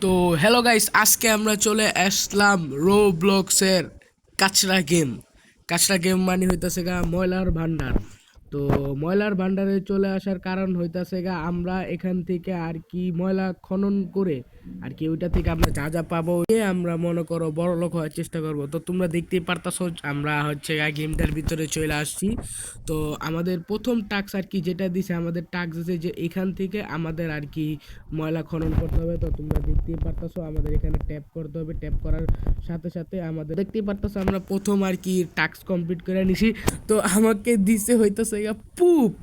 তো hello guys, আজকে আমরা চলে আসলাম রোব্লক্সের কাচরা গেম মানে হইতাছে গা ময়লার ভান্ডার। তো ময়লার ভান্ডারে চলে আসার কারণ হইতাছে গা আমরা এখান থেকে আর কি ময়লা খনন করে আর কি ওইটা থেকে আমরা যা যা পাবো আমরা মনে করো বড় লোক হওয়ার চেষ্টা করব। তো তোমরা দেখতেই পারতাছো আমরা হচ্ছে গেমটার ভিতরে চলে আসছি। তো আমাদের প্রথম টাস্ক আর কি যেটা দিছে, আমাদের টাস্ক দিছে যে এখান থেকে আমাদের আর কি ময়লা খনন করতে হবে। তো তোমরা দেখতেই পারতাছো আমাদের এখানে ট্যাপ করতে হবে, ট্যাপ করার সাথে সাথে আমাদের দেখতেই পারতাছো আমরা প্রথম আর কি টাস্ক কমপ্লিট করে নিছি। তো আমাকে দিছে হইতাছে পুপ,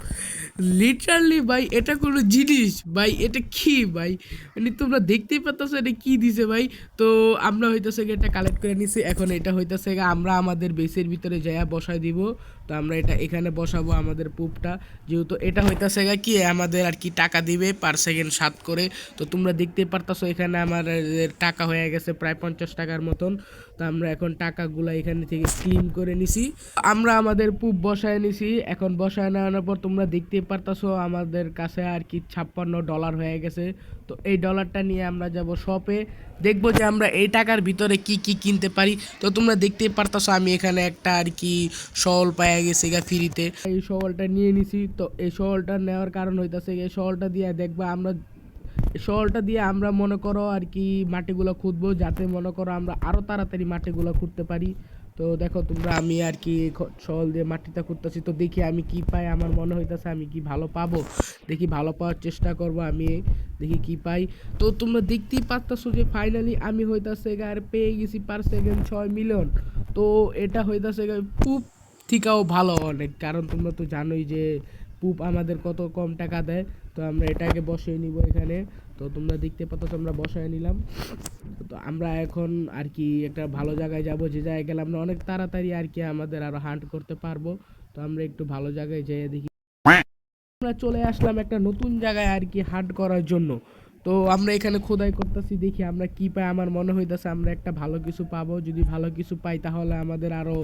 লিটারালি ভাই এটা কোনো জিনিস ভাই, এটা কি ভাই, মানে তোমরা দেখতেই পারতাছো এটা কি দিছে ভাই। তো আমরা হইতাছে এটা কালেক্ট করে নিছি, এখন এটা হইতাছে আমরা আমাদের বেসের ভিতরে যাইয়া বসায় দিব। তো আমরা এটা এখানে বসাবো আমাদের পুপটা, যেহেতু এটা হইতাছে কি আমাদের আর কি টাকা দিবে পার সেকেন্ড 7 করে। তো তোমরা দেখতে পারতাছো এখানে আমাদের টাকা হয়ে গেছে প্রায় 50 টাকার মতন। তো আমরা এখন টাকাগুলো এখানে থেকে ক্লিন করে নিছি, আমরা আমাদের পুপ বসায় নিছি। এখন বসায় নেওয়ার পর তোমরা দেখতে পারতাছো আমাদের কাছে আর কি $56 হয়ে গেছে। তো এই ডলারটা নিয়ে আমরা যাব শপে, দেখবো যে আমরা এই টাকার ভিতরে কি কি কিনতে পারি। তো তোমরা দেখতেই পারতাছো আমি এখানে একটা আর কি শল পাইয়া গেছে ফ্রিতে, এই শলটা নিয়ে নিছি। তো এই শলটা নেওয়ার কারণ হইতাছে এই শলটা দিয়ে দেখবা আমরা শলটা দিয়ে আমরা মনে করো আর কি মাটিগুলো খুঁদবো, যাতে মনে করো আমরা আরো তাড়াতাড়ি মাটিগুলো খুঁড়তে পারি। তো দেখো তোমরা আমি আর কি শল দিয়ে মাটিটা খুঁড়তেছি, তো দেখি আমি কি পাই। আমার মনে হইতাছে আমি কি ভালো পাবো, দেখি ভালো পাওয়ার চেষ্টা করব আমি, দেখি কি পাই। তো তোমরা দেখতেই পারতাছো যে ফাইনালি আমি হইতাছে আর পেয়ে গেছি পার সেকেন্ড 6 মিলিয়ন। তো এটা হইতাছে খুব থেকেও ভালো অনেক, কারণ তোমরা তো জানোই যে পুপ আমাদের কত কম টাকা দেয়। তো আমরা এটাকে বসিয়ে নিব এখানে। তো তোমরা দেখতে পাচ্ছ আমরা বসায় নিলাম। তো আমরা এখন আর কি একটা ভালো জায়গায় যাব, যে জায়গায় গেলে আমরা অনেক তাড়াতাড়ি আর কি আমাদের আরো হান্ট করতে পারবো। তো আমরা একটু ভালো জায়গায় যেয়ে দেখি, আমরা চলে আসলাম একটা নতুন জায়গায় আর কি হান্ট করার জন্য। তো আমরা এখানে খোদাই করতেছি, দেখি আমরা কি পাই। আমার মনে হইতাছে আমরা একটা ভালো কিছু পাবো, যদি ভালো কিছু পাই তাহলে আমাদের আরো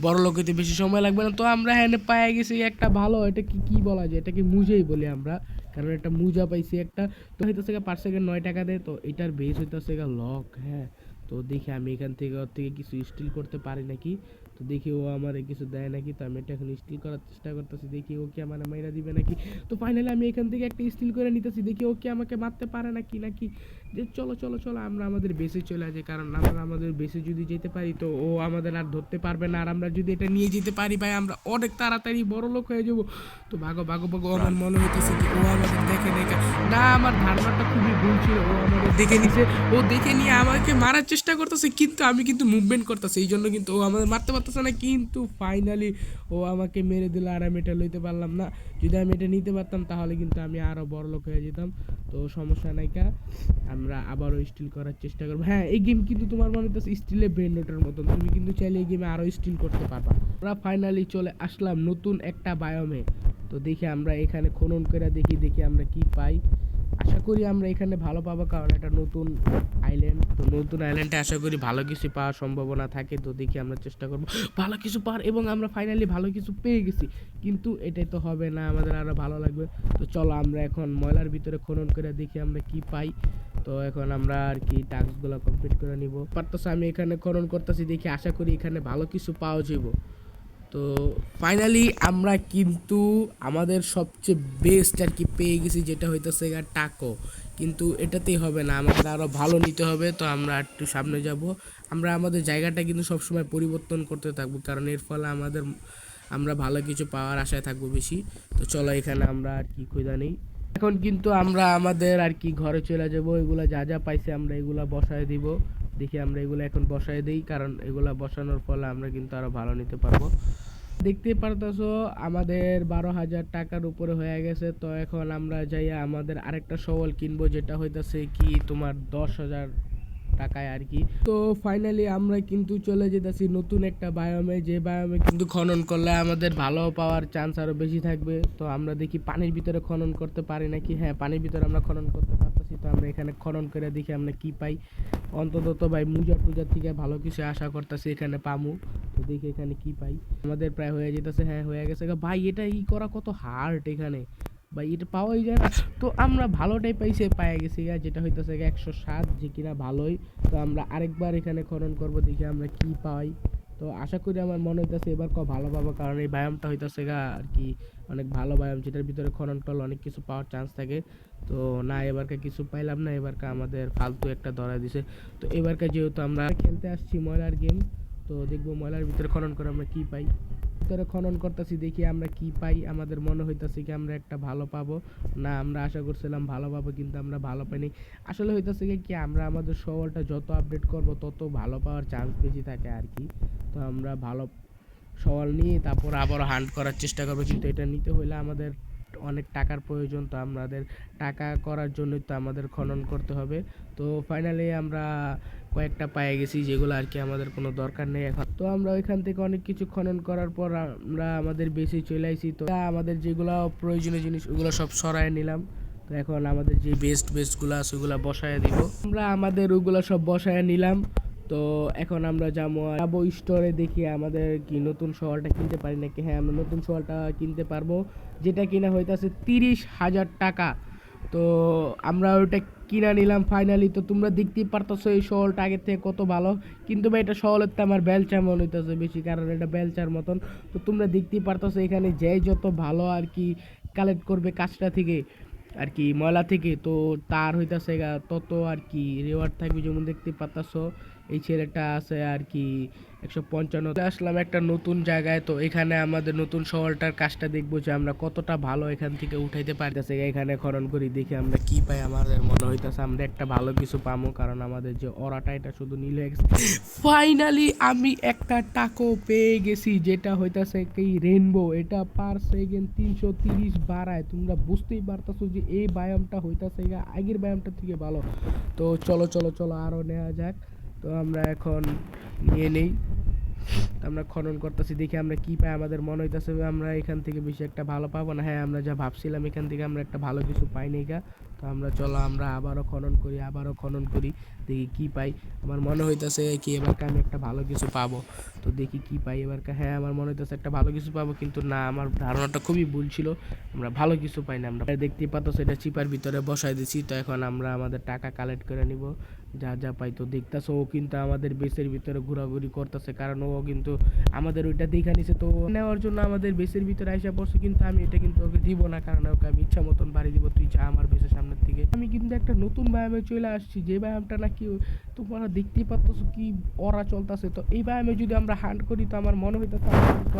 বড় লোক হইতে বেশি সময় লাগবে না। তো আমরা এখানে পাই গেছি একটা ভালো, এটা কি কি বলা যায়, এটাকে মুজেই বলি আমরা, কারণ একটা মুজা পাইছি একটা। তো হইতাছে পার সেকেন্ড 9 টাকা দেয়। তো এটার বেস হইতাছে লক, হ্যাঁ। তো দেখি আমি এখান থেকে ওর থেকে কিছু স্টিল করতে পারি নাকি। তো দেখি ও আমার কিছু দেয় নাকি। তো আমি এটা এখন স্টিল করার চেষ্টা করতেছি, দেখি ও কি আমার মাইরা দিবে নাকি। তো ফাইনালি আমি এখান থেকে একটা স্টিল করে নিতেছি, দেখি ও কি আমাকে মারতে পারে নাকি নাকি যে চলো চলো চলো আমরা আমাদের বেসে চলে যাই, কারণ আমরা আমাদের বেসে যদি যেতে পারি তো ও আমাদের আর ধরতে পারবে না। আর আমরা যদি এটা নিয়ে যেতে পারি ভাই আমরা অনেক তাড়াতাড়ি বড় লোক হয়ে যাবো। তো ভাগো ভাগো ভাগো, আমার মনে হইতেছে কি ও আমাদের দেখে দেখে না, আমার ধারণাটা খুবই ভুল ছিল, ও আমাদের দেখে নিছে। ও দেখে নিয়ে আমাকে মারার চেষ্টা করতেছে, কিন্তু আমি কিন্তু মুভমেন্ট করতেছি, এই জন্য কিন্তু ও আমাদের মারতে পারতেছে না। কিন্তু ফাইনালি ও আমাকে মেরে দিল, আর আমি এটা লইতে পারলাম না। যদি আমি এটা নিতে পারতাম তাহলে কিন্তু আমি আরো বড় লোক হয়ে যেতাম। তো সমস্যা নাই কা, আমরা আবারও স্টিল করার চেষ্টা করবো। হ্যাঁ, এই গেম কিন্তু তোমার মনে হচ্ছে স্টিলের ব্রেন নোটের মতন, তুমি কিন্তু চাইলে এই গেমে আরো স্টিল করতে পারবা। আমরা ফাইনালি চলে আসলাম নতুন একটা বায়োমে। তো দেখি আমরা এখানে খনন করে দেখি দেখি আমরা কি পাই। আশা করি আমরা এখানে ভালো পাবো, কারণ এটা নতুন আইল্যান্ড। তো নতুন আইল্যান্ডে আশা করি ভালো কিছু পাওয়ার সম্ভাবনা থাকে। তো দেখি আমরা চেষ্টা করবো ভালো কিছু পাওয়ার, এবং আমরা ফাইনালি ভালো কিছু পেয়ে গেছি। কিন্তু এটাই তো হবে না, আমাদের আরো ভালো লাগবে। তো চলো আমরা এখন ময়লার ভিতরে খনন করে দেখি আমরা কি পাই। তো এখন আমরা আর কি টাস্কগুলো কমপ্লিট করে নিব পারতেছি। আমি এখানে খনন করতেছি, দেখি আশা করি এখানে ভালো কিছু পাওয়া যাবে। তো ফাইনালি আমরা কিন্তু আমাদের সবচেয়ে বেস্ট আর কি পেয়ে গেছি, যেটা হইতেছে টাকো। কিন্তু এটাতেই হবে না, আমাদের আরও ভালো নিতে হবে। তো আমরা একটু সামনে যাব, আমরা আমাদের জায়গাটা কিন্তু সবসময় পরিবর্তন করতে থাকবো, কারণ এর ফলে আমরা ভালো কিছু পাওয়ার আশায় থাকবো বেশি। তো চলো এখানে আমরা আর কি খোঁজা নেই। এখন কিন্তু আমরা আমাদের আর কি ঘরে চলে যাব, এগুলা যা যা পাইছে আমরা এগুলা বসায় দিব। দেখি আমরা এগুলো এখন বসায় দিই, কারণ এগুলা বসানোর ফলে আমরা কিন্তু আরো ভালো নিতে পারবো। দেখতেই পারতেছো আমাদের 12,000 টাকার উপরে হয়ে গেছে। তো এখন আমরা যাইয়া আমাদের আরেকটা শোয়াল কিনবো, যেটা হইতাছে কি তোমার 10,000 টাকায় আর কি। তো ফাইনালি আমরা কিন্তু চলে যেতেছি নতুন একটা বায়োমে, যে বায়োমে কিন্তু খনন করলে আমাদের ভালো পাওয়ার চান্স আরো বেশি থাকবে। তো আমরা দেখি পানির ভিতরে খনন করতে পারি নাকি। হ্যাঁ, পানির ভিতরে আমরা খনন করতে পারতেছি। তো আমরা এখানে খনন করে দেখি আমরা কি পাই। অন্তত তো ভাই মুজা টুজার থেকে ভালো কিছু আশা করতেছি এখানে পামু। তো দেখি এখানে কি পাই। আমাদের প্রায় হয়ে যেতেছে, হ্যাঁ হয়ে গেছে ভাই। এটা করা কত হার্ড এখানে, বা এটা পাওয়াই যায় না। তো আমরা ভালোটাই পাইয়া গেছি গা, যেটা হইতেছে 107, যে কিনা ভালোই। তো আমরা আরেকবার এখানে খনন করব, দেখি আমরা কি পাই। তো আশা করি, আমার মনে হইতেছে এবার ভালো পাবো, কারণ এই ব্যায়ামটা হইতেছে গা আর কি অনেক ভালো ব্যায়াম, যেটার ভিতরে খনন করলে অনেক কিছু পাওয়ার চান্স থাকে। তো না, এবারকে কিছু পাইলাম না, এবারকে আমাদের ফালতু একটা ধরা দিছে। তো এবারকে যেহেতু আমরা খেলতে আসছি ময়লার গেম, তো দেখবো ময়লার ভিতরে খনন করে আমরা কি পাই। ভিতরে খনন করতেছি, দেখি আমরা কি পাই। আমাদের মনে হইতেছে কি আমরা একটা ভালো পাবো। না, আমরা আশা করছিলাম ভালো পাবো, কিন্তু আমরা ভালো পাইনি। আসলে হইতেছে কি আমরা আমাদের শহরটা যত আপডেট করব তত ভালো পাওয়ার চান্স বেশি থাকে আর কি। তো আমরা ভালো সওয়াল নিয়ে তারপর আবারও হান্ট করার চেষ্টা করবো, কিন্তু এটা নিতে হলে আমাদের অনেক টাকার প্রয়োজন। তো আমাদের টাকা করার জন্যই তো আমাদের খনন করতে হবে। তো ফাইনালি আমরা কয়েকটা পেয়ে গেছি, যেগুলো আর কি আমাদের কোনো দরকার নেই এখন। তো আমরা ওইখান থেকে অনেক কিছু খনন করার পর আমরা আমাদের বেসে চলে আইছি। তো আমাদের যেগুলো প্রয়োজনীয় জিনিস ওগুলো সব সরায় নিলাম। তো এখন আমাদের যে বেস্টগুলো আছে ওগুলো বসায় দিব। আমরা আমাদের ওগুলো সব বসায় নিলাম। তো এখন আমরা যাবো স্টোরে, দেখি আমাদের কি নতুন শোয়ালটা কিনতে পারি নাকি। হ্যাঁ, আমরা নতুন শোয়ালটা কিনতে পারবো, যেটা কিনা হইতাছে 30,000 টাকা। তো আমরা ওইটা কিনা নিলাম ফাইনালি। তো তোমরা দেখতেই পারতেছো এই শোয়ালটা আগের থেকে কত ভালো, কিন্তু ভাই এটা শোয়ালের তো আমার বেলচা মনে হইতেছে বেশি, কারণ এটা বেলচার মতন। তো তোমরা দেখতেই পারতেছো এখানে যেই যত ভালো আর কি কালেক্ট করবে কাজটা থেকে আর কি ময়লা থেকে, তো তার হইতাছে তত আর কি রিওয়ার্ড থাকবে। যেমন দেখতে পারতাছো এই ছেলেটা আছে আর কি 155। আসলাম একটা নতুন জায়গায়। তো এখানে আমাদের নতুন শহরটার কাজটা দেখবো যে আমরা কতটা ভালো এখান থেকে উঠাইতে পারতেছে। এখানে খনন করি, দেখি আমরা কি পাই। আমাদের মনে হইতেছে আমরা একটা ভালো কিছু পাবো, কারণ আমাদের যে অরাটা এটা শুধু নীল হয়ে গেছে। ফাইনালি আমি একটা টাকো পেয়ে গেছি, যেটা হইতাছে কি রেনবো। এটা পার সেকেন্ড 330 বাড়ায়। তোমরা বুঝতেই পারতেছো যে এই ব্যায়ামটা হইতাছে আগের ব্যায়ামটা থেকে ভালো। তো চলো চলো চলো আরো নেওয়া যাক। তো আমরা এখন নিয়ে নেই, আমরা খনন করতেছি, দেখি আমরা কি পাই। আমাদের মনে হইতেছে আমরা এখান থেকে বেশি একটা ভালো পাবো না। হ্যাঁ, আমরা যা ভাবছিলাম এখান থেকে আমরা একটা ভালো কিছু পাই নাই গা। তো আমরা চলো আমরা আবারও খনন করি, দেখি কি পাই। আমার মনে হইতেছে কি এবারকে আমি একটা ভালো কিছু পাবো। তো দেখি কি পাই এবারকে। হ্যাঁ, আমার মনে হইতেছে একটা ভালো কিছু পাবো, কিন্তু না, আমার ধারণাটা খুবই ভুল ছিল। আমরা ভালো কিছু পাই না। আমরা দেখতেই পাচ্ছ এটা চিপার ভিতরে বসাই দিছি। তো এখন আমরা আমাদের টাকা কালেক্ট করে নিব, যা যা পাই। তো দেখতেছো ও কিন্তু আমাদের বেসের ভিতরে ঘোরাঘুরি করতেছে, কারণ ও কিন্তু আমাদের ওইটা দেখা নিছে। তো নেওয়ার জন্য আমাদের বেসের ভিতরে আইসা পড়ছে, কিন্তু আমি এটা কিন্তু ওকে দিব না, কারণ ওকে আমি ইচ্ছা মতন বাড়ি দিব। তুই যা আমার বেসের সামনের থেকে। আমি কিন্তু একটা নতুন ব্যায়ামে চলে আসছি, যে ব্যায়ামটা নাকি তোমরা দেখতেই পাচ্ছ কি ওরা চলতেছে। তো এই ব্যায়ামে যদি আমরা হান্ট করি, তো আমার মনে হইতেছে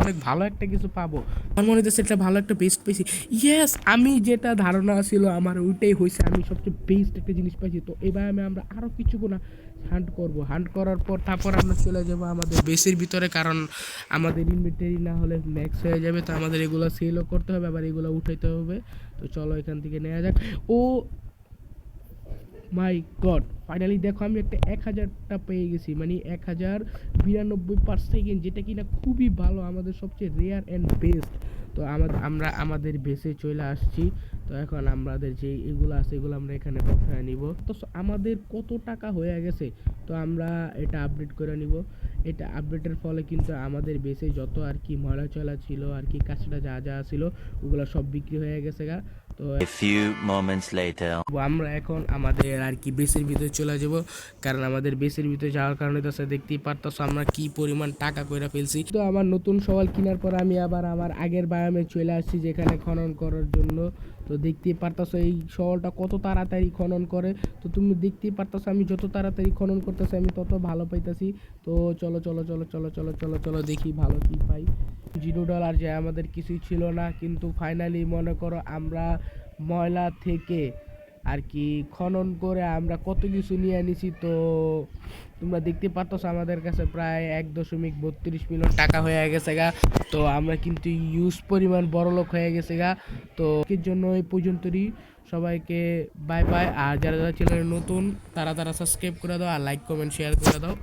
অনেক ভালো একটা কিছু পাবো। আমার মনে হইতেছে এটা ভালো একটা বেস্ট পেয়েছি। ইয়েস, আমি যেটা ধারণা ছিল আমার ওইটাই হয়েছে, আমি সবচেয়ে বেস্ট একটা জিনিস পাইছি। তো এই ব্যায়ামে আমরা আরো কিছু হান্ট করব। হান্ট করার পর তারপর আমরা চলে যাব আমাদের বেসের ভিতরে, কারণ আমাদের ইনভেন্টরি না হলে ম্যাক্স হয়ে যাবে। তো আমাদের এগুলো সেলও করতে হবে, আবার এগুলো উঠাইতে হবে। তো চলো এখান থেকে নেওয়া যাক। ও মাই গড, ফাইনালি দেখো আমি একটা 1000টা পেয়ে গেছি, মানে 1092 যেটা কিনা খুবই ভালো, আমাদের সবচেয়ে রেয়ার অ্যান্ড বেস্ট। তো আমরা আমাদের বেসে চলে আসছি। তো এখন আমাদের যে এগুলো আছে এগুলো আমরা এখানে বসায় নিব। তো আমাদের কত টাকা হয়ে গেছে, তো আমরা এটা আপডেট করে নিব। এটা আপডেটের ফলে কিন্তু আমাদের বেসে যত আর কি ময়লা চলা ছিল আর কি কাজটা যা যা ছিল ওগুলো সব বিক্রি হয়ে গেছে গা। তো A few moments later. আমরা এখন আমাদের আর কি বেসের ভিতরে চলে যাব, কারণ আমাদের বেসের ভিতরে যাওয়ার কারণে তো দেখতেই পারতেছো আমরা কি পরিমাণ টাকা কইরা ফেলছি। তো আমার নতুন সওয়াল কেনার পর আমি আবার আমার আগের ব্যায়ামে চলে আসছি, যেখানে খনন করার জন্য। তো দেখতেই পারতেছো এই সওয়ালটা কত তাড়াতাড়ি খনন করে। তো তুমি দেখতেই পারতেছো আমি যত তাড়াতাড়ি খনন করতেছি আমি তত ভালো পাইতেছি। তো চলো চলো চলো চলো চলো চলো চলো দেখি ভালো কি পাই। $0 যে আমাদের কিছুই ছিল না, কিন্তু ফাইনালি মনে করো আমরা ময়লা থেকে আর কি খনন করে আমরা কত কিছু নিয়ে আনিছি। তো তোমরা দেখতে পাচ্ছ আমাদের কাছে প্রায় 1.32 মিলিয়ন টাকা হয়ে গেছে গা। তো আমরা কিন্তু ইউজ পরিমাণ বড়লোক হয়ে গেছে গা। তো এর জন্য এই পর্যন্তই, সবাইকে বাই বাই। আর যারা যারা চ্যানেলে নতুন তারা সাবস্ক্রাইব করে দাও, আর লাইক কমেন্ট শেয়ার করে দাও।